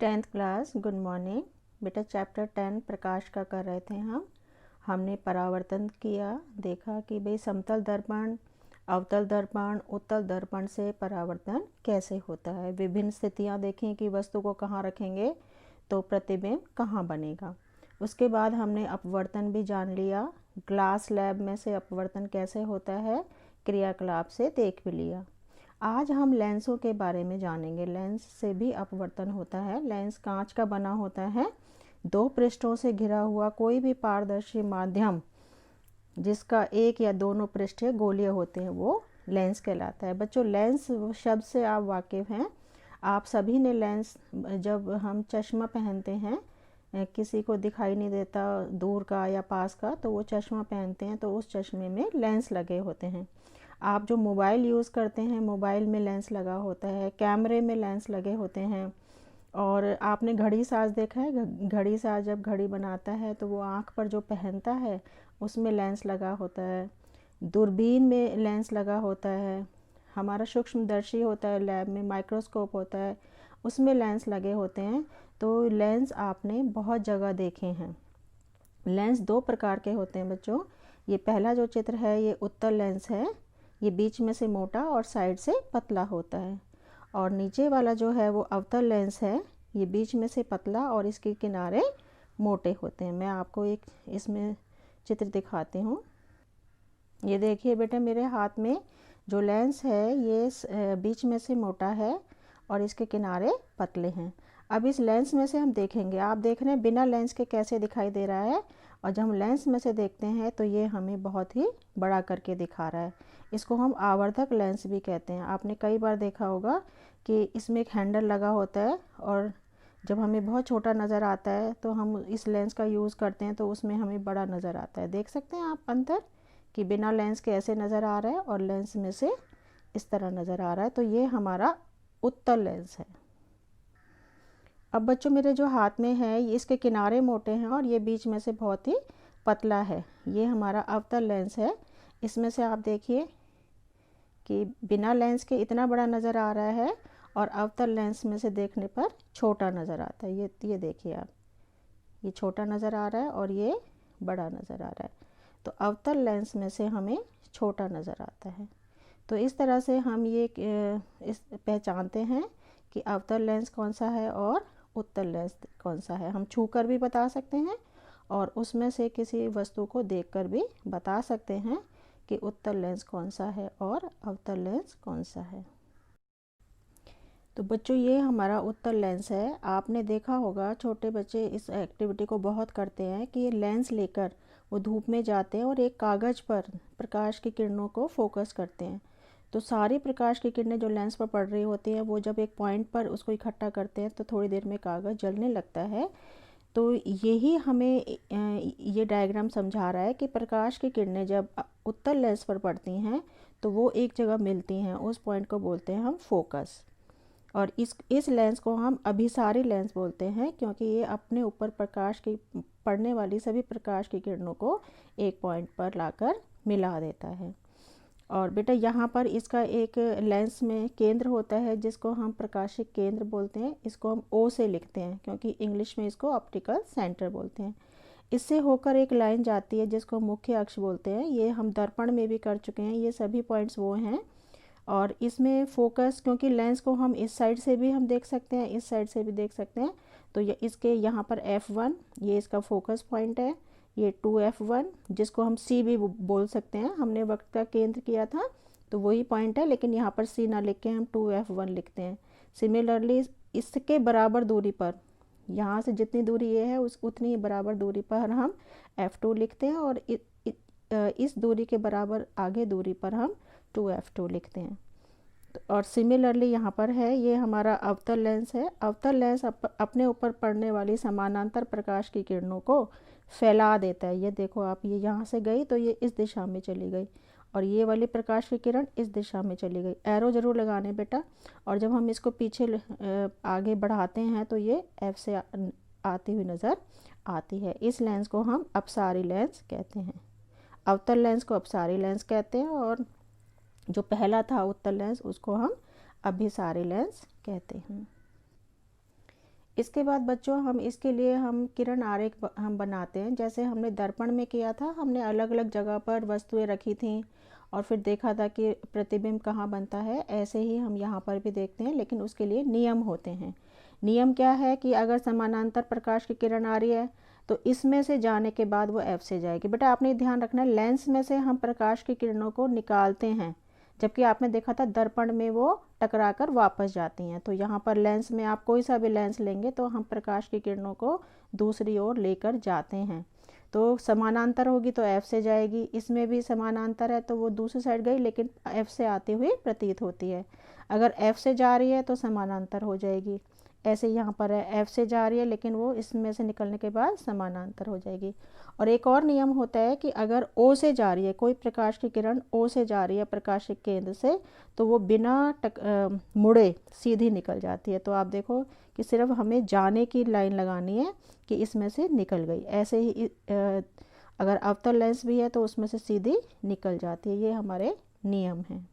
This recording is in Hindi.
10th क्लास, गुड मॉर्निंग बेटा। चैप्टर 10 प्रकाश का कर रहे थे हमने परावर्तन किया, देखा कि भाई समतल दर्पण, अवतल दर्पण, उत्तल दर्पण से परावर्तन कैसे होता है। विभिन्न स्थितियां देखें कि वस्तु को कहाँ रखेंगे तो प्रतिबिंब कहाँ बनेगा। उसके बाद हमने अपवर्तन भी जान लिया, ग्लास लैब में से अपवर्तन कैसे होता है क्रियाकलाप से देख भी लिया। आज हम लेंसों के बारे में जानेंगे। लेंस से भी अपवर्तन होता है। लेंस कांच का बना होता है। दो पृष्ठों से घिरा हुआ कोई भी पारदर्शी माध्यम जिसका एक या दोनों पृष्ठ गोलीय होते हैं वो लेंस कहलाता है। बच्चों, लेंस शब्द से आप वाकिफ़ हैं। आप सभी ने लेंस, जब हम चश्मा पहनते हैं, किसी को दिखाई नहीं देता दूर का या पास का, तो वो चश्मा पहनते हैं तो उस चश्मे में लेंस लगे होते हैं। आप जो मोबाइल यूज़ करते हैं, मोबाइल में लेंस लगा होता है, कैमरे में लेंस लगे होते हैं। और आपने घड़ी साज देखा है, घड़ी साज जब घड़ी बनाता है तो वो आँख पर जो पहनता है उसमें लेंस लगा होता है। दूरबीन में लेंस लगा होता है। हमारा सूक्ष्मदर्शी होता है, लैब में माइक्रोस्कोप होता है, उसमें लेंस लगे होते हैं। तो लेंस आपने बहुत जगह देखे हैं। लेंस दो प्रकार के होते हैं बच्चों। ये पहला जो चित्र है ये उत्तल लेंस है, ये बीच में से मोटा और साइड से पतला होता है। और नीचे वाला जो है वो अवतल लेंस है, ये बीच में से पतला और इसके किनारे मोटे होते हैं। मैं आपको एक इसमें चित्र दिखाती हूँ। ये देखिए बेटा, मेरे हाथ में जो लेंस है ये बीच में से मोटा है और इसके किनारे पतले हैं। अब इस लेंस में से हम देखेंगे, आप देख रहे हैं बिना लेंस के कैसे दिखाई दे रहा है, और जब हम लेंस में से देखते हैं तो ये हमें बहुत ही बड़ा करके दिखा रहा है। इसको हम आवर्धक लेंस भी कहते हैं। आपने कई बार देखा होगा कि इसमें एक हैंडल लगा होता है, और जब हमें बहुत छोटा नज़र आता है तो हम इस लेंस का यूज़ करते हैं तो उसमें हमें बड़ा नज़र आता है। देख सकते हैं आप अंतर कि बिना लेंस के ऐसे नज़र आ रहा है और लेंस में से इस तरह नज़र आ रहा है। तो ये हमारा उत्तल लेंस है। अब बच्चों, मेरे जो हाथ में है ये इसके किनारे मोटे हैं और ये बीच में से बहुत ही पतला है। ये हमारा अवतल लेंस है। इसमें से आप देखिए कि बिना लेंस के इतना बड़ा नज़र आ रहा है और अवतल लेंस में से देखने पर छोटा नज़र आता है। ये देखिए आप, ये छोटा नज़र आ रहा है और ये बड़ा नज़र आ रहा है। तो अवतल लेंस में से हमें छोटा नज़र आता है। तो इस तरह से हम ये इस पहचानते हैं कि अवतल लेंस कौन सा है और उत्तल लेंस कौन सा है। हम छूकर भी बता सकते हैं और उसमें से किसी वस्तु को देखकर भी बता सकते हैं कि उत्तल लेंस कौन सा है और अवतल लेंस कौन सा है। तो बच्चों, ये हमारा उत्तल लेंस है। आपने देखा होगा छोटे बच्चे इस एक्टिविटी को बहुत करते हैं कि ये लेंस लेकर वो धूप में जाते हैं और एक कागज़ पर प्रकाश की किरणों को फोकस करते हैं। तो सारी प्रकाश की किरणें जो लेंस पर पड़ रही होती हैं वो जब एक पॉइंट पर उसको इकट्ठा करते हैं तो थोड़ी देर में कागज़ जलने लगता है। तो यही हमें ये डायग्राम समझा रहा है कि प्रकाश की किरणें जब उत्तल लेंस पर पड़ती हैं तो वो एक जगह मिलती हैं, उस पॉइंट को बोलते हैं हम फोकस। और इस लेंस को हम अभिसारी लेंस बोलते हैं, क्योंकि ये अपने ऊपर प्रकाश की पड़ने वाली सभी प्रकाश की किरणों को एक पॉइंट पर लाकर मिला देता है। और बेटा, यहाँ पर इसका एक लेंस में केंद्र होता है जिसको हम प्रकाशिक केंद्र बोलते हैं। इसको हम ओ से लिखते हैं क्योंकि इंग्लिश में इसको ऑप्टिकल सेंटर बोलते हैं। इससे होकर एक लाइन जाती है जिसको मुख्य अक्ष बोलते हैं। ये हम दर्पण में भी कर चुके हैं। ये सभी पॉइंट्स वो हैं। और इसमें फोकस, क्योंकि लेंस को हम इस साइड से भी हम देख सकते हैं, इस साइड से भी देख सकते हैं, तो ये इसके यहाँ पर F1 ये इसका फोकस पॉइंट है। ये 2F1 जिसको हम C भी बोल सकते हैं, हमने वक्त का केंद्र किया था तो वही पॉइंट है, लेकिन यहाँ पर C ना लिख के हम 2F1 लिखते हैं। सिमिलरली इसके बराबर दूरी पर, यहाँ से जितनी दूरी ये है उस उतनी ही बराबर दूरी पर हम F2 लिखते हैं, और इस दूरी के बराबर आगे दूरी पर हम 2F2 लिखते हैं। और सिमिलरली यहाँ पर है, ये हमारा अवतल लेंस है। अवतल लेंस अपने ऊपर पड़ने वाली समानांतर प्रकाश की किरणों को फैला देता है। ये देखो आप, ये यहाँ से गई तो ये इस दिशा में चली गई, और ये वाली प्रकाश की किरण इस दिशा में चली गई। एरो जरूर लगाने बेटा। और जब हम इसको पीछे आगे बढ़ाते हैं तो ये F से आती हुई नज़र आती है। इस लेंस को हम अपसारी लेंस कहते हैं। अवतल लेंस को अपसारी लेंस कहते हैं, और जो पहला था उत्तल लेंस उसको हम अभिसारी लेंस कहते हैं। इसके बाद बच्चों हम इसके लिए हम किरण आरेख हम बनाते हैं। जैसे हमने दर्पण में किया था, हमने अलग अलग जगह पर वस्तुएं रखी थी और फिर देखा था कि प्रतिबिंब कहाँ बनता है। ऐसे ही हम यहाँ पर भी देखते हैं, लेकिन उसके लिए नियम होते हैं। नियम क्या है कि अगर समानांतर प्रकाश की किरण आ रही है तो इसमें से जाने के बाद वो एफ से जाएगी। बेटा आपने ध्यान रखना है, लेंस में से हम प्रकाश की किरणों को निकालते हैं, जबकि आपने देखा था दर्पण में वो टकरा कर वापस जाती हैं। तो यहाँ पर लेंस में आप कोई सा भी लेंस लेंगे तो हम प्रकाश की किरणों को दूसरी ओर लेकर जाते हैं। तो समानांतर होगी तो एफ से जाएगी, इसमें भी समानांतर है तो वो दूसरी साइड गई लेकिन एफ से आती हुई प्रतीत होती है। अगर एफ से जा रही है तो समानांतर हो जाएगी। ऐसे यहाँ पर है, एफ से जा रही है लेकिन वो इसमें से निकलने के बाद समानांतर हो जाएगी। और एक और नियम होता है कि अगर ओ से जा रही है, कोई प्रकाश की किरण ओ से जा रही है प्रकाशिक केंद्र से, तो वो बिना मुड़े सीधी निकल जाती है। तो आप देखो कि सिर्फ हमें जाने की लाइन लगानी है कि इसमें से निकल गई। ऐसे ही अगर अवतल लेंस भी है तो उसमें से सीधी निकल जाती है। ये हमारे नियम हैं।